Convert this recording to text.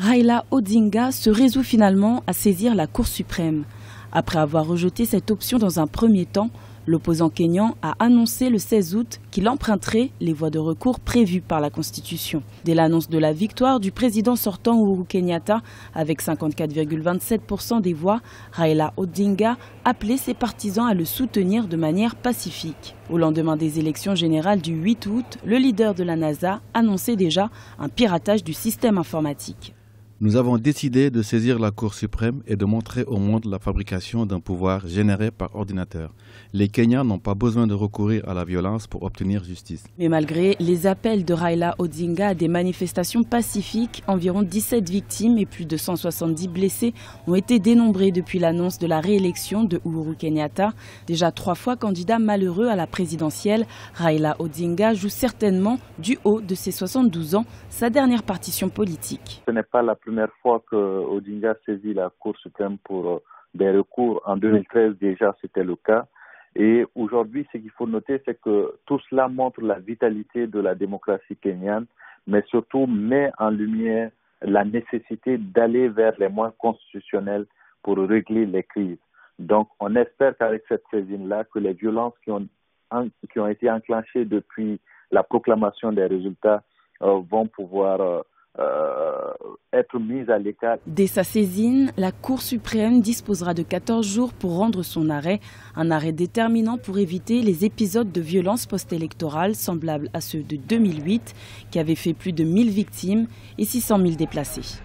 Raila Odinga se résout finalement à saisir la Cour suprême. Après avoir rejeté cette option dans un premier temps, l'opposant kényan a annoncé le 16 août qu'il emprunterait les voies de recours prévues par la Constitution. Dès l'annonce de la victoire du président sortant Uhuru Kenyatta, avec 54,27% des voix, Raila Odinga appelait ses partisans à le soutenir de manière pacifique. Au lendemain des élections générales du 8 août, le leader de la NASA annonçait déjà un piratage du système informatique. Nous avons décidé de saisir la Cour suprême et de montrer au monde la fabrication d'un pouvoir généré par ordinateur. Les Kenyans n'ont pas besoin de recourir à la violence pour obtenir justice. Mais malgré les appels de Raila Odinga à des manifestations pacifiques, environ 17 victimes et plus de 170 blessés ont été dénombrés depuis l'annonce de la réélection de Uhuru Kenyatta. Déjà 3 fois candidat malheureux à la présidentielle, Raila Odinga joue certainement, du haut de ses 72 ans, sa dernière partition politique. Ce n'est pas la première fois que Odinga saisit la Cour suprême pour des recours. En 2013 déjà c'était le cas. Et aujourd'hui, ce qu'il faut noter, c'est que tout cela montre la vitalité de la démocratie kenyane, mais surtout met en lumière la nécessité d'aller vers les moyens constitutionnels pour régler les crises. Donc on espère qu'avec cette saisine-là, que les violences qui ont été enclenchées depuis la proclamation des résultats vont pouvoir être mise à l'écart. Dès sa saisine, la Cour suprême disposera de 14 jours pour rendre son arrêt, un arrêt déterminant pour éviter les épisodes de violence post-électorale semblables à ceux de 2008 qui avaient fait plus de 1000 victimes et 600 000 déplacés.